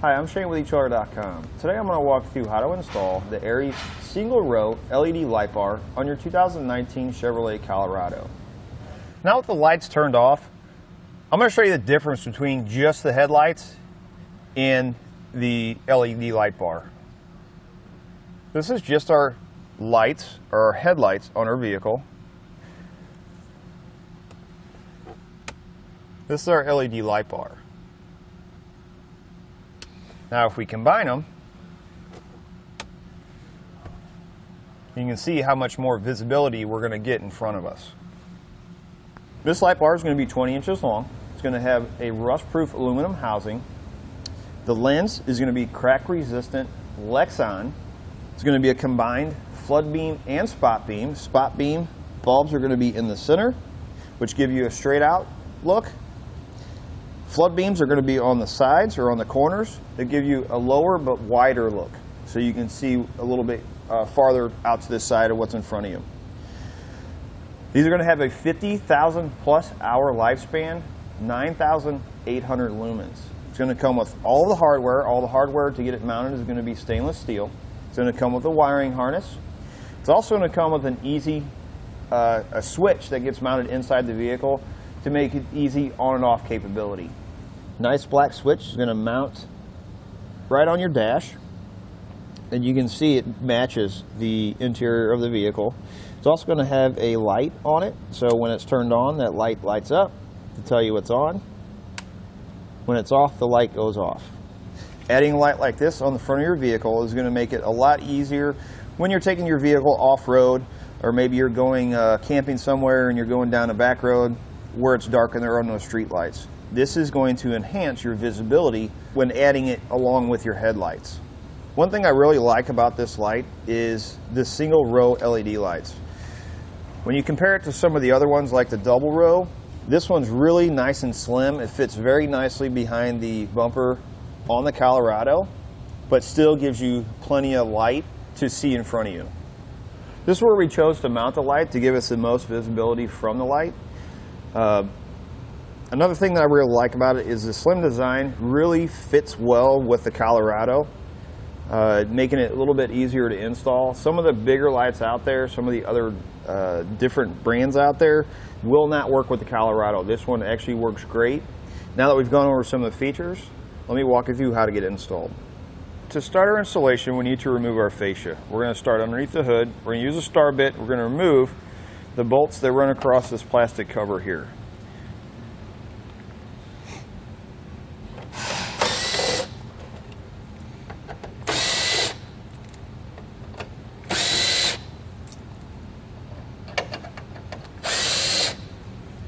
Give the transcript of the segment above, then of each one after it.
Hi, I'm Shane with Chevrolet.Com. Today I'm going to walk through how to install the Aries single row LED light bar on your 2019 Chevrolet Colorado. Now with the lights turned off, I'm going to show you the difference between just the headlights and the LED light bar. This is just our lights, or our headlights on our vehicle. This is our LED light bar. Now if we combine them, you can see how much more visibility we're going to get in front of us. This light bar is going to be 20 inches long. It's going to have a rust-proof aluminum housing. The lens is going to be crack-resistant Lexan. It's going to be a combined flood beam and spot beam. Spot beam bulbs are going to be in the center, which give you a straight-out look. Flood beams are going to be on the sides or on the corners. They give you a lower but wider look, so you can see a little bit farther out to this side of what's in front of you. These are going to have a 50,000 plus hour lifespan, 9,800 lumens. It's going to come with all the hardware. All the hardware to get it mounted is going to be stainless steel. It's going to come with a wiring harness. It's also going to come with an easy a switch that gets mounted inside the vehicle to make it easy on and off capability. Nice black switch is going to mount right on your dash, and you can see it matches the interior of the vehicle. It's also going to have a light on it, so when it's turned on, that light lights up to tell you it's on. When it's off, the light goes off. Adding a light like this on the front of your vehicle is going to make it a lot easier when you're taking your vehicle off-road, or maybe you're going camping somewhere and you're going down a back road where it's dark and there are no street lights. This is going to enhance your visibility when adding it along with your headlights. One thing I really like about this light is the single row LED lights. When you compare it to some of the other ones like the double row, this one's really nice and slim. It fits very nicely behind the bumper on the Colorado, but still gives you plenty of light to see in front of you. This is where we chose to mount the light to give us the most visibility from the light. Another thing that I really like about it is the slim design really fits well with the Colorado, making it a little bit easier to install. Some of the bigger lights out there, some of the other different brands out there will not work with the Colorado. This one actually works great. Now that we've gone over some of the features, let me walk you through how to get it installed. To start our installation, we need to remove our fascia. We're going to start underneath the hood. We're going to use a star bit. We're going to remove the bolts that run across this plastic cover here.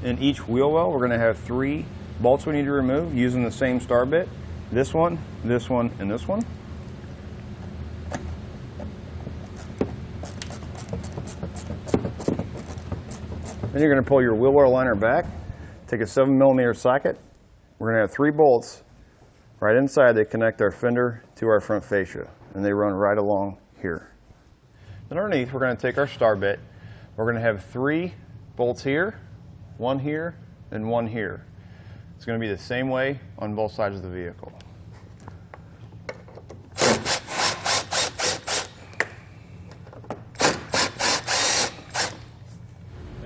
In each wheel well, we're going to have 3 bolts we need to remove using the same star bit. This one, and this one. Then you're going to pull your wheel well liner back, take a 7mm socket. We're going to have 3 bolts right inside that connect our fender to our front fascia, and they run right along here. Then underneath, we're going to take our star bit. We're going to have 3 bolts here, 1 here, and 1 here. It's going to be the same way on both sides of the vehicle.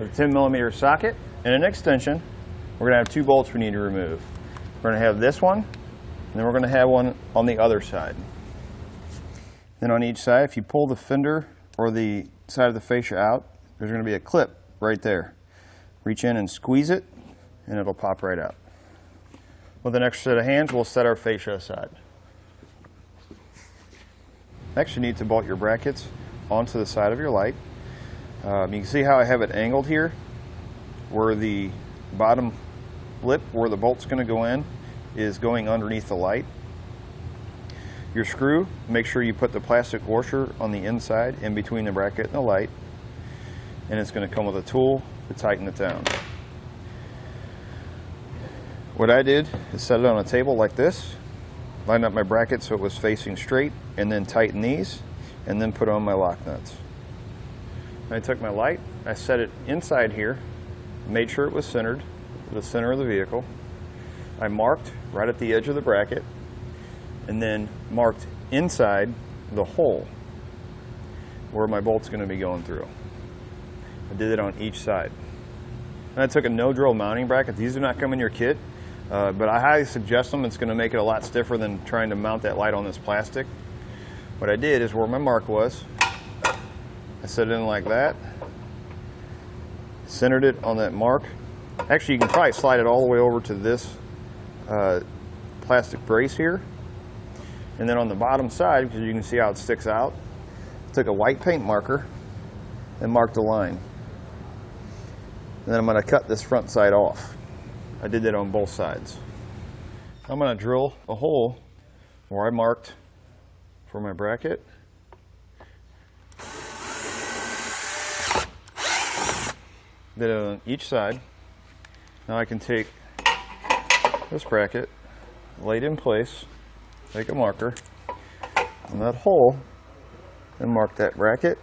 A 10mm socket and an extension. We're going to have 2 bolts we need to remove. We're going to have this one, and then we're going to have one on the other side. Then on each side, if you pull the fender or the side of the fascia out, there's going to be a clip right there. Reach in and squeeze it, and it'll pop right out. With an extra set of hands, we'll set our fascia aside. Next, you need to bolt your brackets onto the side of your light. You can see how I have it angled here, where the bottom lip, where the bolt's going to go in, is going underneath the light. Your screw, make sure you put the plastic washer on the inside in between the bracket and the light, and it's going to come with a tool to tighten it down. What I did is set it on a table like this, line up my bracket so it was facing straight, and then tighten these, and then put on my lock nuts. I took my light, I set it inside here, made sure it was centered to the center of the vehicle. I marked right at the edge of the bracket, and then marked inside the hole where my bolt's going to be going through. I did it on each side. And I took a no drill mounting bracket. These do not come in your kit, but I highly suggest them. It's going to make it a lot stiffer than trying to mount that light on this plastic. What I did is where my mark was, I set it in like that, centered it on that mark. Actually, you can probably slide it all the way over to this plastic brace here. And then on the bottom side, because you can see how it sticks out, I took a white paint marker and marked a line. And then I'm going to cut this front side off. I did that on both sides. I'm going to drill a hole where I marked for my bracket. Did it on each side. Now I can take this bracket, lay it in place, make a marker on that hole, and mark that bracket.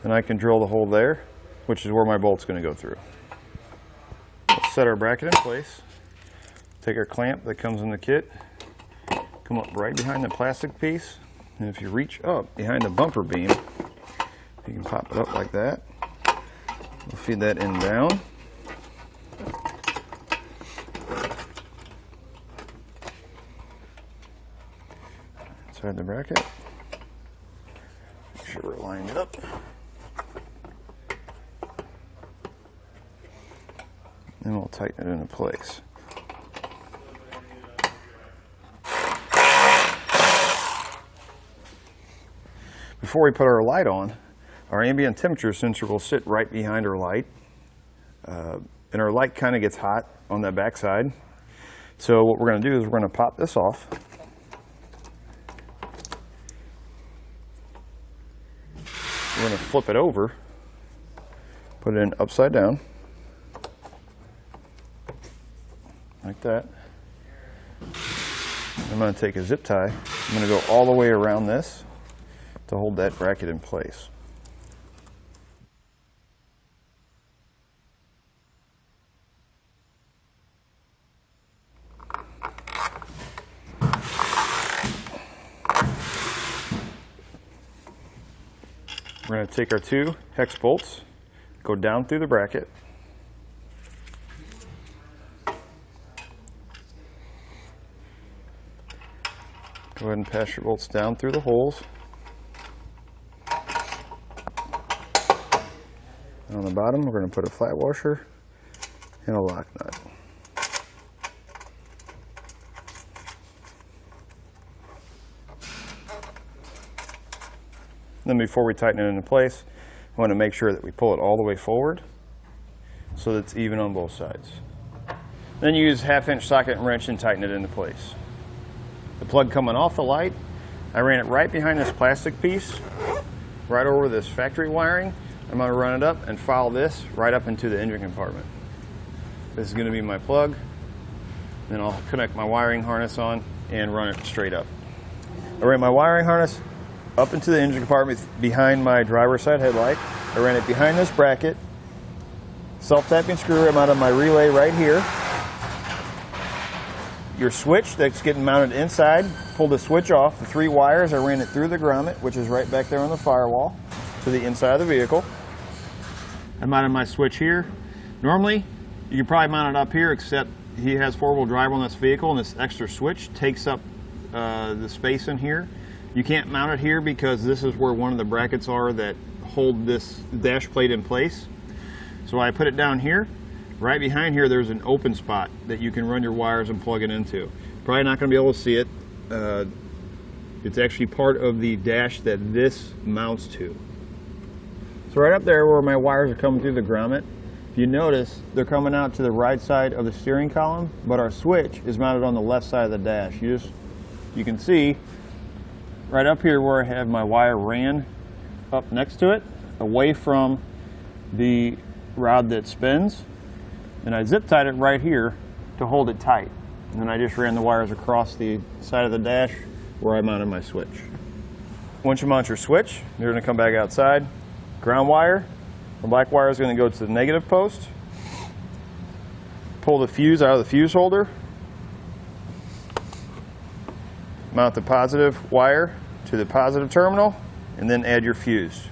And I can drill the hole there, which is where my bolt's going to go through. Let's set our bracket in place. Take our clamp that comes in the kit, come up right behind the plastic piece, and if you reach up behind the bumper beam, you can pop it up like that. We'll feed that end down. Inside the bracket. Make sure we're lined up. And we'll tighten it into place. Before we put our light on, our ambient temperature sensor will sit right behind our light. And our light kind of gets hot on that back side. So what we're going to do is we're going to pop this off. We're going to flip it over, put it in upside down, like that. I'm going to take a zip tie. I'm going to go all the way around this to hold that bracket in place. We're going to take our 2 hex bolts, go down through the bracket. Go ahead and pass your bolts down through the holes. And on the bottom, we're going to put a flat washer and a lock nut. Then before we tighten it into place, I want to make sure that we pull it all the way forward so that it's even on both sides. Then you use a 1/2-inch socket and wrench and tighten it into place. The plug coming off the light, I ran it right behind this plastic piece, right over this factory wiring. I'm going to run it up and file this right up into the engine compartment. This is going to be my plug. Then I'll connect my wiring harness on and run it straight up. I ran my wiring harness up into the engine compartment behind my driver's side headlight. I ran it behind this bracket. Self-tapping screw, I'm out of my relay right here. Your switch that's getting mounted inside, pull the switch off. The 3 wires, I ran it through the grommet, which is right back there on the firewall, to the inside of the vehicle. I mounted my switch here. Normally, you can probably mount it up here, except he has 4-wheel drive on this vehicle, and this extra switch takes up the space in here. You can't mount it here because this is where one of the brackets are that hold this dash plate in place. So I put it down here. Right behind here there's an open spot that you can run your wires and plug it into. Probably not going to be able to see it. It's actually part of the dash that this mounts to. So right up there where my wires are coming through the grommet, if you notice, they're coming out to the right side of the steering column, but our switch is mounted on the left side of the dash. You can see right up here where I have my wire ran up next to it, away from the rod that spins, and I zip tied it right here to hold it tight. And then I just ran the wires across the side of the dash where I mounted my switch. Once you mount your switch, you're going to come back outside. Ground wire, the black wire is going to go to the negative post. Pull the fuse out of the fuse holder. Mount the positive wire to the positive terminal, and then add your fuse.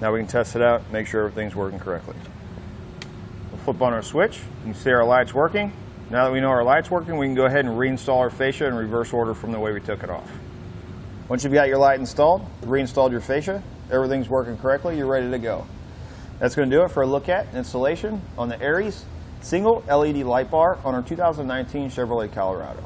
Now we can test it out, make sure everything's working correctly. We'll flip on our switch. You can see our light's working. Now that we know our light's working, we can go ahead and reinstall our fascia in reverse order from the way we took it off. Once you've got your light installed, reinstalled your fascia, everything's working correctly, you're ready to go. That's going to do it for a look at installation on the Aries single LED light bar on our 2019 Chevrolet Colorado.